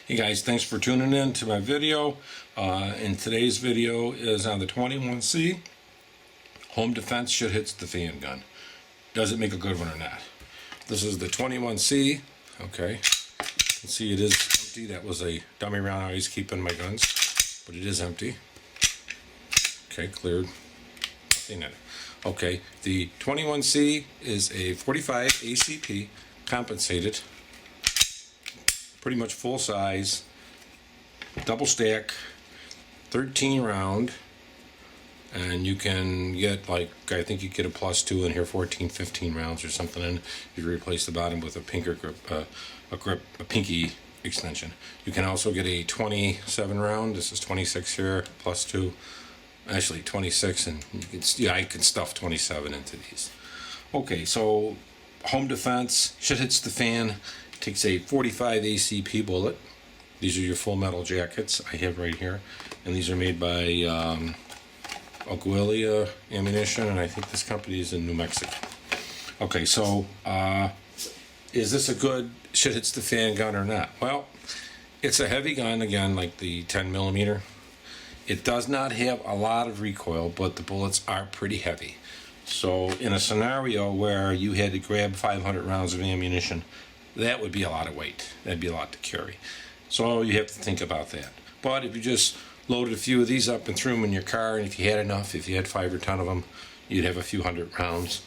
Hey guys, thanks for tuning in to my video. And today's video is on the 21C home defense shit hits the fan gun. Does it make a good one or not? This is the 21C. Okay, you can see it is empty. That was a dummy round I always keep in my guns, but it is empty. Okay, cleared. Nothing in it. Okay, the 21C is a 45 ACP compensated, pretty much full size, double stack, 13 round, and you can get, like, I think you get a +2 in here, 14, 15 rounds or something, and you replace the bottom with a pinker grip, a pinky extension. You can also get a 27 round. This is 26 here, +2. Actually 26, and you can, yeah, I can stuff 27 into these. Okay, so home defense, shit hits the fan. Takes a 45 ACP bullet. These are your full metal jackets I have right here, and these are made by Aguilia Ammunition, and I think this company is in New Mexico. Okay, so is this a good shit hits the fan gun or not? Well, it's a heavy gun, again, like the 10mm. It does not have a lot of recoil, but the bullets are pretty heavy. So in a scenario where you had to grab 500 rounds of ammunition, that would be a lot of weight. That'd be a lot to carry. So you have to think about that. But if you just loaded a few of these up and threw them in your car, and if you had enough, if you had 5 or 10 of them, you'd have a few hundred rounds,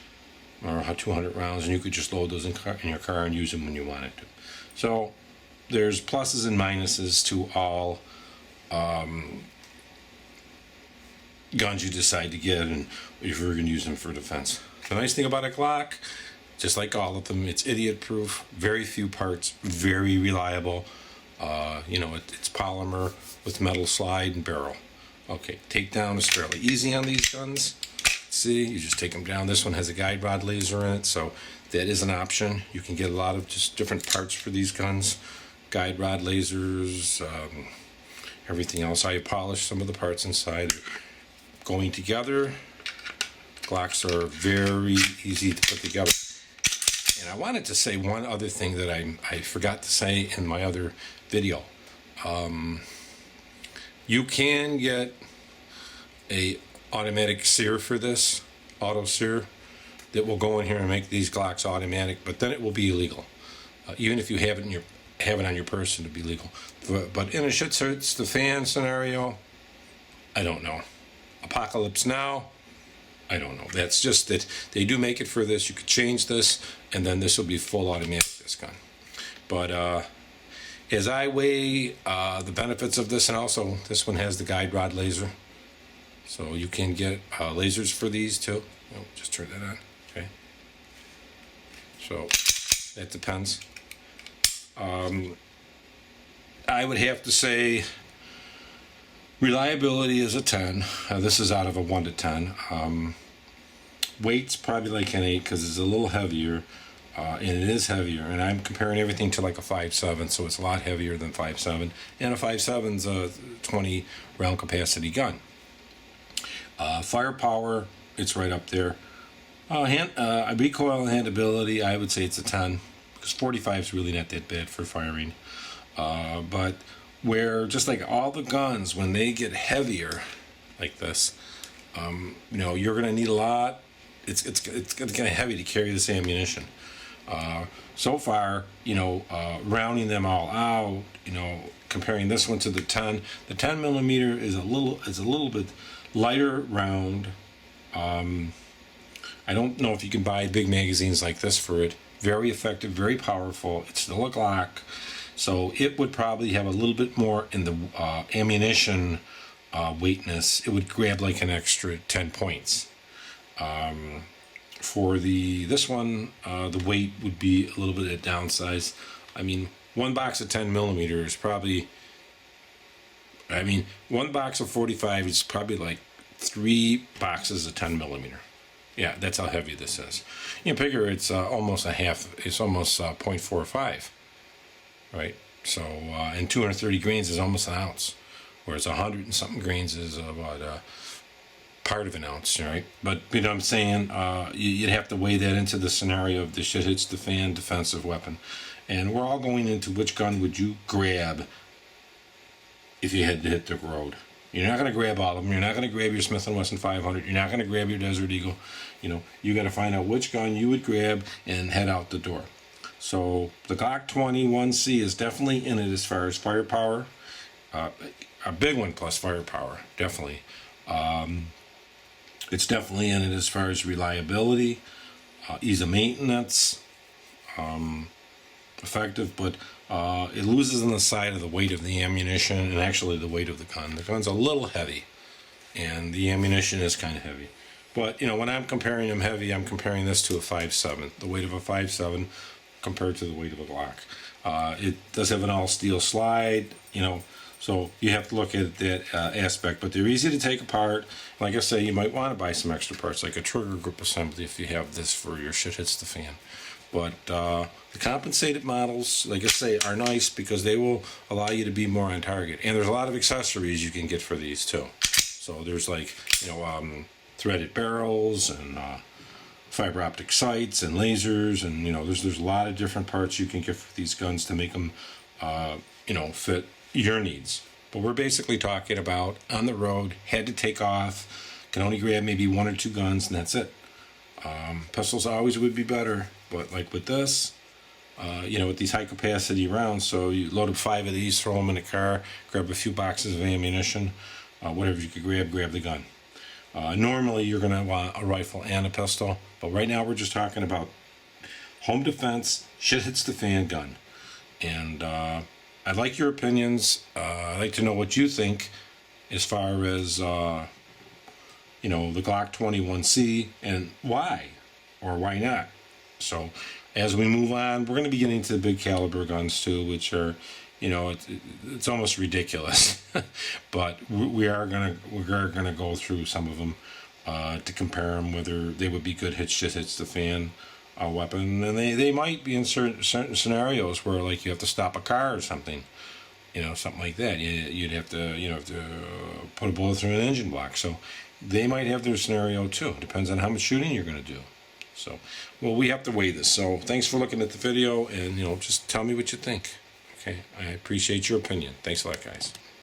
or 200 rounds, and you could just load those in your car and use them when you wanted to. So there's pluses and minuses to all guns you decide to get, and if you're going to use them for defense. The nice thing about a Glock, just like all of them, it's idiot proof, very few parts, very reliable. It's polymer with metal slide and barrel. Okay, takedown is fairly easy on these guns. See, you just take them down. This one has a guide rod laser in it, so that is an option. You can get a lot of just different parts for these guns, guide rod lasers, everything else. I polished some of the parts inside. Going together, Glocks are very easy to put together. And I wanted to say one other thing that I forgot to say in my other video. You can get a automatic sear for this, auto sear, that will go in here and make these Glocks automatic, but then it will be illegal. Even if you have it on your person, to be legal. But in a shit hits the fan scenario, I don't know. Apocalypse Now, I don't know. That's just that they do make it for this. You could change this, and then this will be full automatic, this gun. But as I weigh the benefits of this, and also this one has the guide rod laser, so you can get lasers for these too. Oh, just turn that on. Okay. So that depends. I would have to say reliability is a 10. This is out of a 1 to 10. Weight's probably like an 8 because it's a little heavier, and it is heavier. And I'm comparing everything to like a 5.7, so it's a lot heavier than 5.7. And a 5.7's a 20 round capacity gun. Firepower, it's right up there. Recoil and handability, I would say it's a 10 because 45 is really not that bad for firing. But where just like all the guns, when they get heavier like this, you're going to need a lot. It's kind of heavy to carry this ammunition. So far, rounding them all out, comparing this one to the 10. The 10mm is a little bit lighter round. I don't know if you can buy big magazines like this for it. Very effective, very powerful. It's still a Glock. So it would probably have a little bit more in the ammunition weightness. It would grab like an extra 10 points. For this one, the weight would be a little bit of downsize. I mean, one box of 10mm is probably, one box of 45 is probably like 3 boxes of 10mm. Yeah, that's how heavy this is. You can figure it's almost a half, it's almost 0.45. Right, so and 230 grains is almost an ounce, whereas 100 and something grains is about part of an ounce, right? But you know what I'm saying, you'd have to weigh that into the scenario of the shit hits the fan defensive weapon, and we're all going into which gun would you grab if you had to hit the road. You're not going to grab all of them. You're not going to grab your Smith & Wesson 500. You're not going to grab your Desert Eagle. You know, you got to find out which gun you would grab and head out the door. So the Glock 21C is definitely in it as far as firepower. A big one plus firepower, definitely. It's definitely in it as far as reliability, ease of maintenance, effective, but it loses on the side of the weight of the ammunition and actually the weight of the gun. The gun's a little heavy, and the ammunition is kind of heavy. But, you know, when I'm comparing them heavy, I'm comparing this to a 5.7, the weight of a 5.7 compared to the weight of a Glock. It does have an all-steel slide, you know, so you have to look at that aspect. But they're easy to take apart. Like I say, you might want to buy some extra parts, like a trigger grip assembly if you have this for your shit hits the fan. But the compensated models, like I say, are nice because they will allow you to be more on target. And there's a lot of accessories you can get for these too. So there's like, you know, threaded barrels and fiber optic sights and lasers, and you know, there's a lot of different parts you can get for these guns to make them, you know, fit your needs. But we're basically talking about on the road, had to take off, can only grab maybe 1 or 2 guns, and that's it. Pistols always would be better, but like with this, you know, with these high capacity rounds, so you load up 5 of these, throw them in the car, grab a few boxes of ammunition, whatever you could grab the gun. Normally you're going to want a rifle and a pistol, but right now we're just talking about home defense, shit hits the fan gun. And I'd like your opinions. I'd like to know what you think as far as, you know, the Glock 21C and why or why not. So as we move on, we're going to be getting to the big caliber guns too, which are, you know, it's almost ridiculous. But we are gonna go through some of them to compare them, whether they would be good hits the fan weapon, and they might be in certain scenarios where, like, you have to stop a car or something, you know, something like that. You'd have to, you know, put a bullet through an engine block. So they might have their scenario too. Depends on how much shooting you're going to do. So, well, we have to weigh this. So thanks for looking at the video, and, you know, just tell me what you think. Okay, I appreciate your opinion. Thanks a lot, guys.